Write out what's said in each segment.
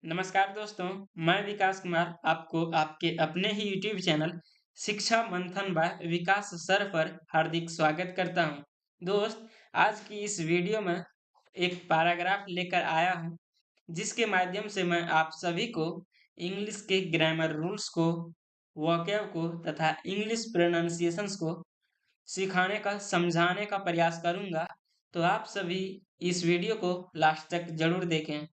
नमस्कार दोस्तों, मैं विकास कुमार आपको आपके अपने ही यूट्यूब चैनल शिक्षा मंथन बाय विकास सर पर हार्दिक स्वागत करता हूं। दोस्त, आज की इस वीडियो में एक पैराग्राफ लेकर आया हूं, जिसके माध्यम से मैं आप सभी को इंग्लिश के ग्रामर रूल्स को, वोकैब को तथा इंग्लिश प्रोनाउंसिएशंस को सिखाने का, समझाने का प्रयास करूंगा। तो आप सभी इस वीडियो को लास्ट तक जरूर देखें।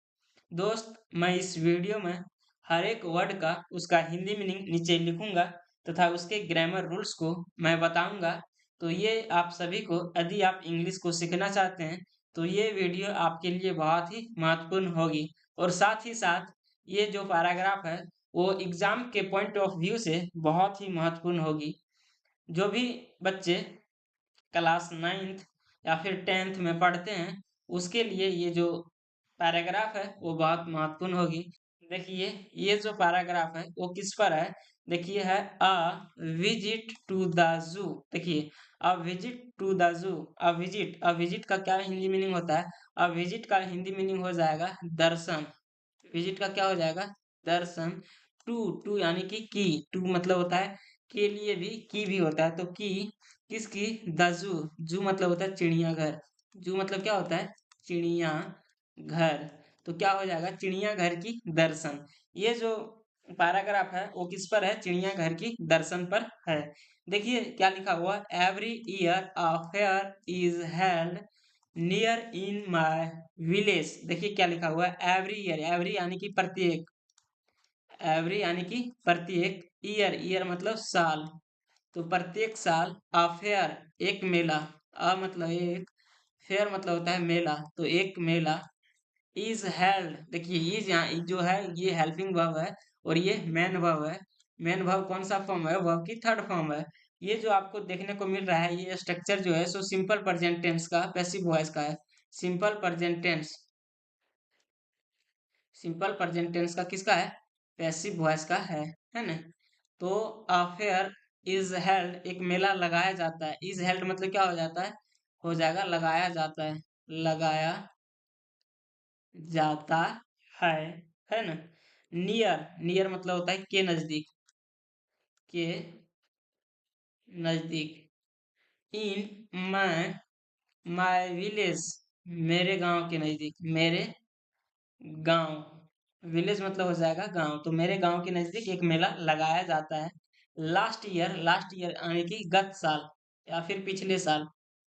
दोस्त, मैं इस वीडियो में हर एक वर्ड का उसका हिंदी मीनिंग नीचे लिखूंगा तथा उसके ग्रामर रूल्स को मैं बताऊंगा। तो ये आप सभी को, यदि आप इंग्लिश को सीखना चाहते हैं, तो ये वीडियो आपके लिए बहुत ही महत्वपूर्ण होगी। और साथ ही साथ ये जो पैराग्राफ है वो एग्जाम के पॉइंट ऑफ व्यू से बहुत ही महत्वपूर्ण होगी। जो भी बच्चे क्लास 9th या फिर 10th में पढ़ते हैं, उसके लिए ये जो पैराग्राफ है वो बहुत महत्वपूर्ण होगी। देखिए, ये जो पैराग्राफ है वो किस पर है। देखिए, है a visit to the zoo. देखिए, a visit to the zoo. A visit का क्या हिंदी मीनिंग होता है? अ विजिट का हिंदी मीनिंग हो जाएगा दर्शन। विजिट का क्या हो जाएगा? दर्शन। टू टू यानी कि टू मतलब होता है के लिए भी, की भी होता है। तो की किसकी? The zoo. जू मतलब होता है चिड़ियाघर। जू मतलब क्या होता है? चिड़िया घर। तो क्या हो जाएगा? चिड़ियाघर की दर्शन। ये जो पैराग्राफ है वो किस पर है? चिड़ियाघर की दर्शन पर है। देखिए क्या लिखा हुआ है, every year a fair is held near in my village. देखिए क्या लिखा हुआ है, एवरी ईयर। एवरी यानी कि प्रत्येक, एवरी यानी कि प्रत्येक, ईयर, ईयर मतलब साल। तो प्रत्येक साल फेयर, एक मेला। मतलब एक, फेयर मतलब होता है मेला। तो एक मेला इज हेल्ड। देखिए इज यहाँ जो है ये हेल्पिंग वर्ब है और ये मेन वर्ब है। मेन वर्ब कौन सा फॉर्म है? वर्ब की थर्ड फॉर्म है। ये जो आपको देखने को मिल रहा है ये स्ट्रक्चर जो है सो सिंपल प्रेजेंट टेंस का, पैसिव वॉइस का है। Simple present tense, simple present tense का किसका है? पैसिव वॉइस का है ना। तो अफेयर इज हेल्ड, एक मेला लगाया जाता है। इज हेल्ड मतलब क्या हो जाता है? हो जाएगा लगाया जाता है, लगाया जाता है है ना। नियर, नियर मतलब होता है के नजदीक, के नजदीक। इन माय, माय विलेज, मेरे गांव के नजदीक, मेरे गांव। विलेज मतलब हो जाएगा गांव। तो मेरे गांव के नजदीक एक मेला लगाया जाता है। लास्ट ईयर, लास्ट ईयर यानी कि गत साल या फिर पिछले साल।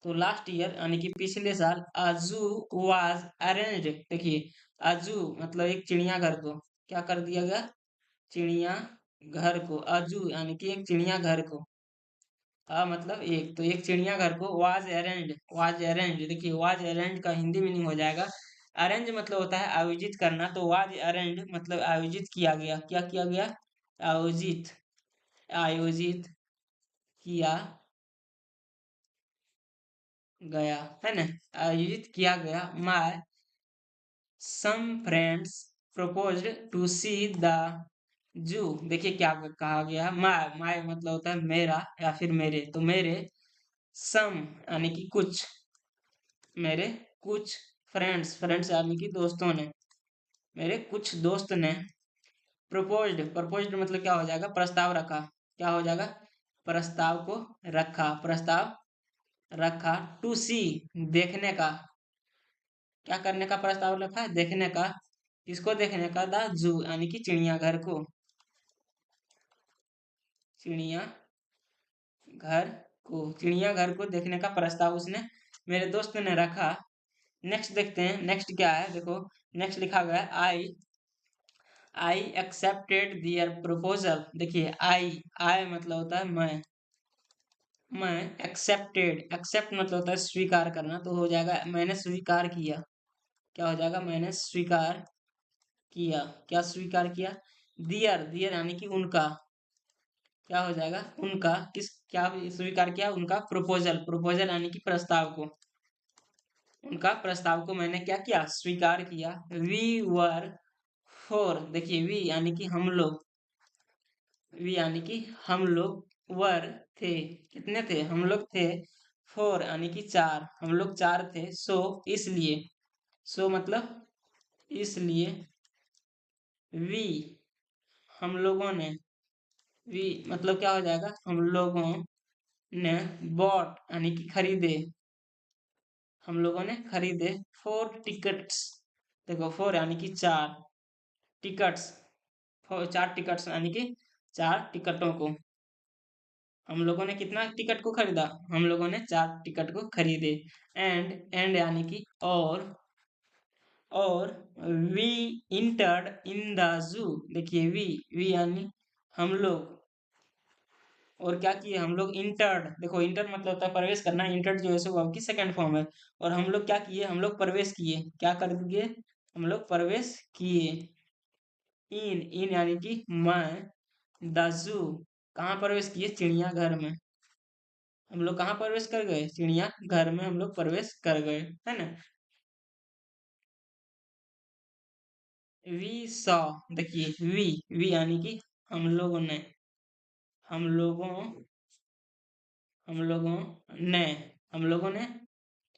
तो लास्ट ईयर यानी कि पिछले साल अजू वाज अरेंज्ड। देखिए, अजू मतलब एक चिड़ियाघर को क्या कर दिया गया? चिड़िया घर को। अजू यानी कि एक चिड़ियाघर को। मतलब एक, तो एक चिड़ियाघर को वाज अरेंज्ड। वाज अरेंज्ड, देखिए वाज अरेंज्ड का हिंदी मीनिंग हो जाएगा, अरेंज मतलब होता है आयोजित करना। तो वाज अरेंज्ड मतलब आयोजित किया गया। क्या किया गया? आयोजित, आयोजित किया गया है ना। आयोजित किया गया। My some friends proposed to see the zoo. देखिए क्या कहा गया, माय, माय मतलब होता है मेरा या फिर मेरे। तो मेरे सम यानी कि कुछ, मेरे कुछ फ्रेंड्स, फ्रेंड्स यानी कि दोस्तों ने, मेरे कुछ दोस्त ने प्रपोज्ड, प्रपोज्ड मतलब क्या हो जाएगा? प्रस्ताव रखा। क्या हो जाएगा? प्रस्ताव को रखा, प्रस्ताव रखा। टू सी, देखने का। क्या करने का प्रस्ताव रखा है? देखने का। किसको देखने का? द जू यानी कि चिड़ियाघर को। चिड़िया घर को, चिड़ियाघर को देखने का प्रस्ताव उसने, मेरे दोस्त ने रखा। नेक्स्ट देखते हैं, नेक्स्ट क्या है। देखो नेक्स्ट लिखा गया है, आई एक्सेप्टेड दियर प्रपोजल। देखिए आई मतलब होता है मैं एक्सेप्टेड, एक्सेप्ट मतलब होता है स्वीकार करना। तो हो जाएगा मैंने स्वीकार किया। क्या हो जाएगा? मैंने स्वीकार किया। क्या स्वीकार किया? दियर, दियर यानी कि उनका। क्या हो जाएगा? उनका किस, क्या स्वीकार किया? उनका प्रपोजल, प्रपोजल यानी कि प्रस्ताव को। उनका प्रस्ताव को मैंने क्या किया? स्वीकार किया। We were for. देखिए वी यानी कि हम लोग, वी यानी कि हम लोग, वर थे, कितने थे? हम लोग थे। फोर यानी कि चार, हम लोग चार थे। सो इसलिए, सो मतलब इसलिए, वी हम लोगों ने, वी मतलब क्या हो जाएगा, हम लोगों ने बॉट यानी कि खरीदे, हम लोगों ने खरीदे 4 टिकट्स। देखो 4 यानी कि 4 टिकट्स, 4 टिकट्स यानी कि 4 टिकटों को। हम लोगों ने कितना टिकट को खरीदा, हम लोगों ने 4 टिकट को खरीदे। एंड यानी कि और we entered in the zoo. देखिए वी यानी हम लोग, और क्या किए हम लोग, इंटर्ड। देखो इंटर मतलब होता है प्रवेश करना, इंटर्ड जो है सो वर्ब की सेकंड फॉर्म है। और हम लोग क्या किए, हम लोग प्रवेश किए, क्या कर दिए, हम लोग प्रवेश किए। इन यानी कि मैं, द जू कहाँ प्रवेश किए, चिड़ियाघर में। हम लोग कहाँ प्रवेश कर गए, चिड़ियाघर में हम लोग प्रवेश कर गए, है ना। वी सॉ, देखिए वी यानी कि हम लोगों ने, हम लोगों हम लोगों ने हम लोगों ने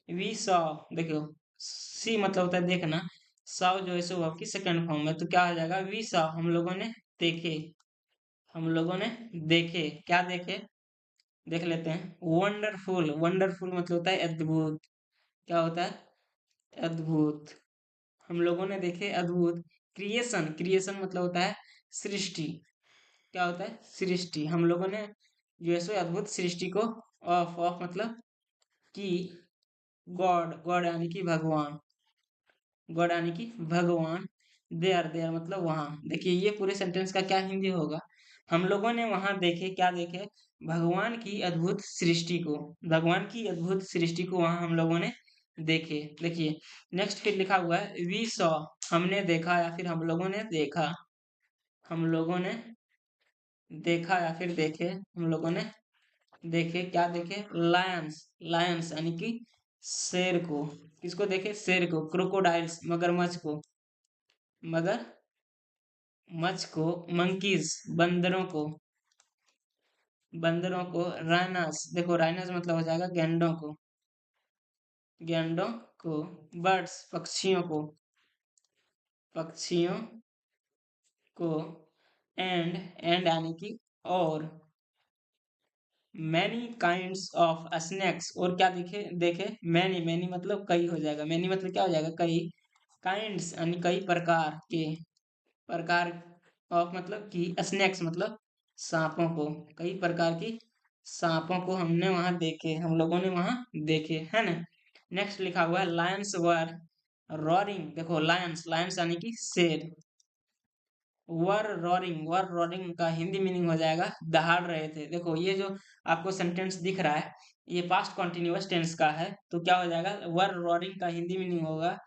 वी सॉ। देखो सी मतलब होता है देखना, सॉ जो है सो वर्ब की सेकंड फॉर्म है, तो क्या हो जाएगा, वी सॉ हम लोगों ने देखे, हम लोगों ने देखे, क्या देखे, देख लेते हैं। वंडरफुल, वंडरफुल मतलब होता है अद्भुत, क्या होता है, अद्भुत। हम लोगों ने देखे अद्भुत। क्रिएशन, क्रिएशन मतलब होता है सृष्टि, क्या होता है, सृष्टि। हम लोगों ने जो है सो अद्भुत सृष्टि को, ऑफ मतलब कि, गॉड, गॉड यानी कि भगवान, गॉड यानी कि भगवान। देयर, देयर मतलब वहां। देखिए ये पूरे सेंटेंस का क्या हिंदी होगा, हम लोगों ने वहां देखे, क्या देखे, भगवान की अद्भुत सृष्टि को, भगवान की अद्भुत सृष्टि को वहां हम लोगों ने देखे। देखिए नेक्स्ट फिर लिखा हुआ है वी सॉ, हमने देखा या फिर हम लोगों ने देखा, हम लोगों ने देखा या फिर देखे, हम लोगों ने देखे, क्या देखे, लायंस, लायंस यानी कि शेर को। किसको देखे, शेर को। क्रोकोडाइल्स मगरमच्छ को, मगर मच्छ को। मंकीज बंदरों को, बंदरों को। राइनास, देखो राइनास मतलब हो जाएगा गैंडों को, गैंडों को। बर्ड्स पक्षियों को, पक्षियों को। एंड यानी कि और। मैनी काइंड्स ऑफ स्नैक्स, और क्या देखे, देखे मैनी, मैनी मतलब कई हो जाएगा, मैनी मतलब क्या हो जाएगा, कई। काइंड्स यानी कई प्रकार के, प्रकार ऑफ मतलब कि, स्नैक्स मतलब सांपों को, कई प्रकार की सांपों को हमने वहां देखे, हम लोगों ने वहां देखे, है ना। नेक्स्ट लिखा हुआ है लायंस वर रॉरिंग। देखो लायंस, लायंस यानी कि शेर। वर रॉरिंग, वर रॉरिंग का हिंदी मीनिंग हो जाएगा दहाड़ रहे थे। देखो ये जो आपको सेंटेंस दिख रहा है, ये पास्ट कॉन्टिन्यूअस टेंस का है, तो क्या हो जाएगा, वर रॉरिंग का हिंदी मीनिंग होगा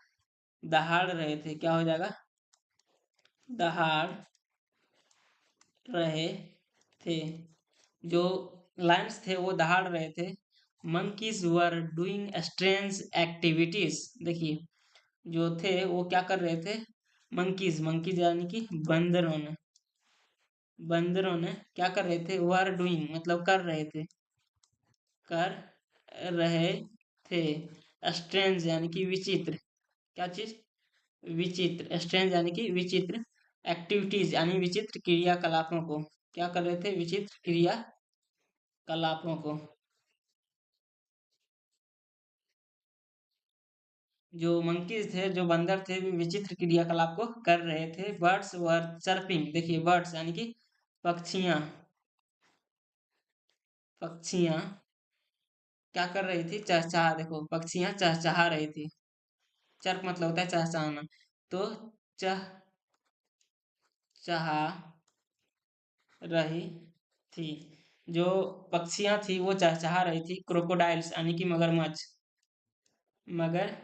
दहाड़ रहे थे, क्या हो जाएगा, दहाड़ रहे थे। जो लायंस थे वो दहाड़ रहे थे। Monkeys were doing strange activities. देखिए जो थे वो क्या कर रहे थे, मंकीज, मंकीज यानी कि बंदरों ने, बंदरों ने क्या कर रहे थे, वर डूइंग मतलब कर रहे थे, कर रहे थे। स्ट्रेंज यानी कि विचित्र, क्या चीज, विचित्र। स्ट्रेंज यानी कि विचित्र। एक्टिविटीज यानी विचित्र क्रियाकलापों को, क्या कर रहे थे, विचित्र क्रियाकलापों को। जो मंकीज थे, जो बंदर थे, वे विचित्र क्रियाकलाप को कर रहे थे। बर्ड्स वर चर्पिंग। देखिए बर्ड्स यानी कि पक्षियां, पक्षियां क्या कर रही थी, चहचहा। देखो पक्षियां चहचहा रही थी। चर्प मतलब होता है चहचहाना, तो चह चहा रही थी। जो पक्षियां थी वो चहचहा रही थी। क्रोकोडाइल्स यानी कि मगरमच्छ, मगर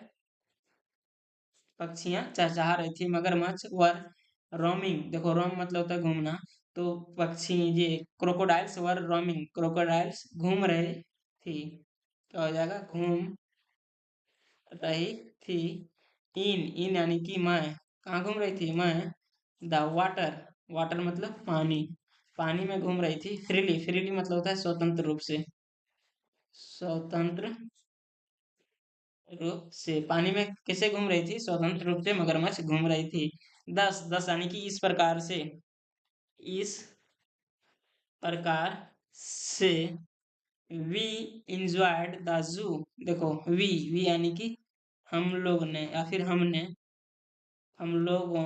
पक्षियां चहचहा रही थी। मगरमच्छ वर रोमिंग। देखो रोम मतलब होता है घूमना, तो पक्षी ये क्रोकोडाइल्स वर रोमिंग, क्रोकोडाइल्स घूम रहे थी, क्या हो जाएगा, घूम रही थी। इन यानी कि मैं, कहाँ घूम रही थी मैं, द वाटर, वाटर मतलब पानी, पानी में घूम रही थी। फ्रीली, फ्रीली मतलब होता है स्वतंत्र रूप से, स्वतंत्र रूप से। पानी में कैसे घूम रही थी, स्वतंत्र रूप से मगरमच्छ घूम रही थी। दस दस यानी कि इस प्रकार से वी इंजॉयड द जू। देखो वी यानी कि हम लोग ने या फिर हमने, हम लोगों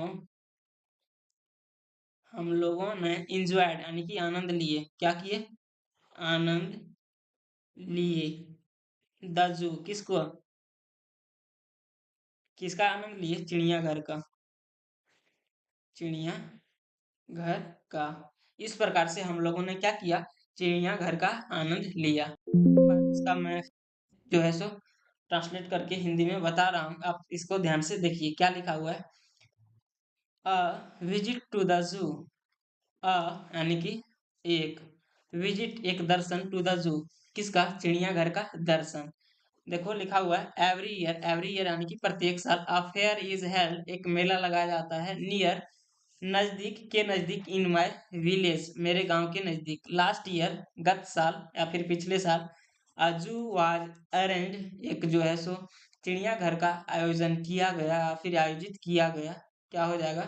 हम लोगों ने इंजॉयड यानी कि आनंद लिए। क्या किए? आनंद लिए। द जू किसको? किसका आनंद लिए? चिड़ियाघर का। चिड़िया घर का। इस प्रकार से हम लोगों ने क्या किया? चिड़ियाघर का आनंद लिया। इसका मैं जो है सो ट्रांसलेट करके हिंदी में बता रहा हूँ, आप इसको ध्यान से देखिए क्या लिखा हुआ है। A visit to the zoo. अ यानी कि एक, विजिट एक दर्शन, टू द जू किसका? चिड़ियाघर का दर्शन। देखो लिखा हुआ है एवरी ईयर यानी कि प्रत्येक साल, अ फेयर इज हेल्ड एक मेला लगाया जाता है, नियर नजदीक इन माय विलेज मेरे गांव के नजदीक, लास्ट ईयर गत साल या फिर पिछले साल, अजू वाज अरेंज एक जो है सो चिड़ियाघर का आयोजन किया गया या फिर आयोजित किया गया। क्या हो जाएगा?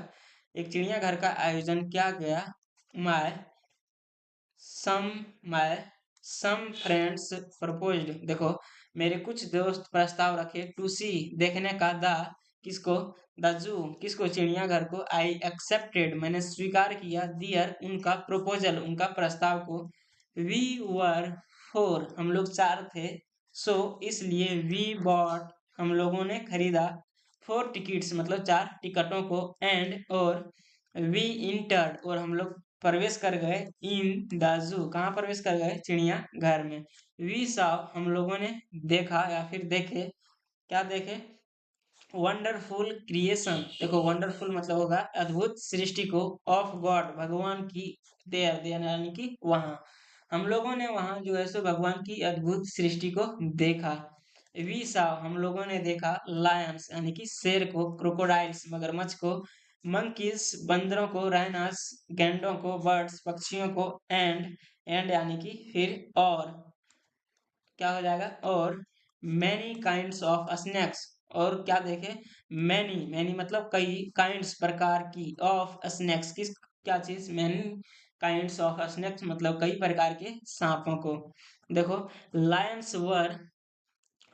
एक चिड़ियाघर का आयोजन किया गया। My some my some friends proposed. देखो मेरे कुछ दोस्त प्रस्ताव रखे, टू सी देखने का, द किसको? द जू किसको? चिड़ियाघर को। आई एक्सेप्टेड मैंने स्वीकार किया, दियर उनका, प्रपोजल उनका प्रस्ताव को। वी वर फोर हम लोग चार थे, सो इसलिए वी बॉट हम लोगों ने खरीदा, फोर टिकट्स मतलब चार टिकटों को, एंड और वी इंटर्ड और हम लोग प्रवेश कर गए, इन द जू कहाँ प्रवेश कर गए? चिड़िया घर में। वी saw हम लोगों ने देखा या फिर देखे। क्या देखे? Wonderful creation. देखो वंडरफुल मतलब होगा अद्भुत सृष्टि को, ऑफ गॉड भगवान की, देयर यानी कि वहां, हम लोगों ने वहां जो है सो भगवान की अद्भुत सृष्टि को देखा। वी saw हम लोगों ने देखा, लायंस यानी कि शेर को, क्रोकोडाइल्स मगरमच्छ को, मंकीज बंदरों को, राइनास गैंडों को, बर्ड्स पक्षियों को, एंड यानी कि फिर, और क्या हो जाएगा? और मैनी काइंड्स ऑफ स्नैक्स, और क्या देखे? मैनी मैनी मतलब कई, काइंड्स प्रकार की, ऑफ स्नैक्स किस, क्या चीज? मैनी काइंड्स ऑफ स्नैक्स मतलब कई प्रकार के सांपों को। देखो लायंस वर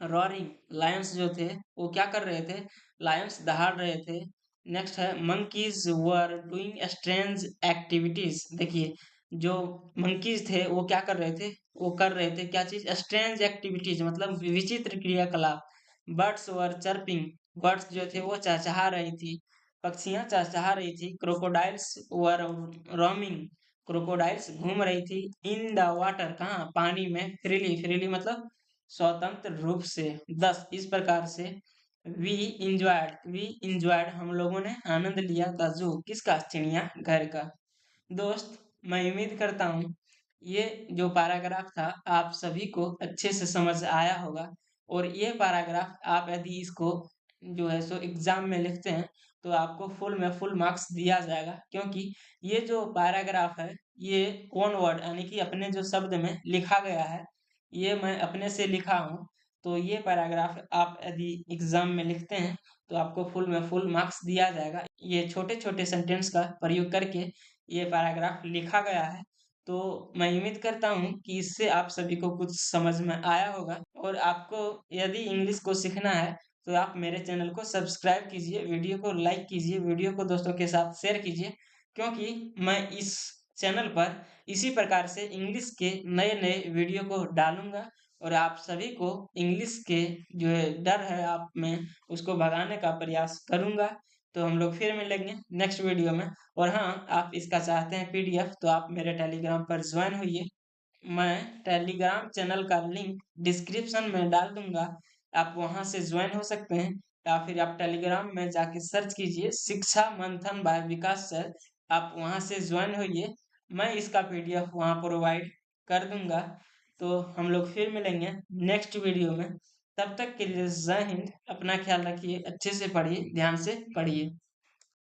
रॉरिंग, लायंस जो थे वो क्या कर रहे थे? लायंस दहाड़ रहे थे। नेक्स्ट है monkeys were doing strange activities. देखिए जो मंकीज थे वो क्या कर रहे थे? वो कर रहे थे क्या चीज? स्ट्रेंज एक्टिविटीज मतलब विचित्र क्रियाकलाप। बर्ड्स वर चर्पिंग, बर्ड्स जो थे वो चहचहा रही थी, पक्षियां चहचहा रही थी। क्रोकोडाइल्स वर रोमिंग, क्रोकोडाइल्स घूम रही थी, इन द वाटर कहाँ? पानी में, फ्रीली मतलब स्वतंत्र रूप से। 10 इस प्रकार से वी इंजॉयड हम लोगों ने आनंद लिया, द जू किसका? चिड़िया घर का। दोस्त मैं उम्मीद करता हूँ ये जो पैराग्राफ था आप सभी को अच्छे से समझ आया होगा, और ये पैराग्राफ आप यदि इसको जो है सो एग्जाम में लिखते हैं तो आपको फुल में फुल मार्क्स दिया जाएगा, क्योंकि ये जो पैराग्राफ है ये वन वर्ड यानी कि अपने जो शब्द में लिखा गया है, ये मैं अपने से लिखा हूँ। तो ये पैराग्राफ आप यदि एग्जाम में लिखते हैं तो आपको फुल में फुल मार्क्स दिया जाएगा। ये छोटे छोटे सेंटेंस का प्रयोग करके ये पैराग्राफ लिखा गया है। तो मैं उम्मीद करता हूँ कि इससे आप सभी को कुछ समझ में आया होगा, और आपको यदि इंग्लिश को सीखना है तो आप मेरे चैनल को सब्सक्राइब कीजिए, वीडियो को लाइक कीजिए, वीडियो को दोस्तों के साथ शेयर कीजिए, क्योंकि मैं इस चैनल पर इसी प्रकार से इंग्लिश के नए नए वीडियो को डालूंगा, और आप सभी को इंग्लिश के जो है डर है आप में उसको भगाने का प्रयास करूंगा। तो हम लोग फिर मिलेंगे नेक्स्ट वीडियो में। और हाँ, आप इसका चाहते हैं पीडीएफ तो आप मेरे टेलीग्राम पर ज्वाइन होइए। मैं टेलीग्राम चैनल का लिंक डिस्क्रिप्शन में डाल दूंगा, आप वहां से ज्वाइन हो सकते हैं, या फिर आप टेलीग्राम में जाके सर्च कीजिए शिक्षा मंथन बाय विकास सर, आप वहां से ज्वाइन होइए। मैं इसका पीडीएफ वहां प्रोवाइड कर दूंगा। तो हम लोग फिर मिलेंगे नेक्स्ट वीडियो में। तब तक के लिए जय हिंद, अपना ख्याल रखिए, अच्छे से पढ़िए, ध्यान से पढ़िए।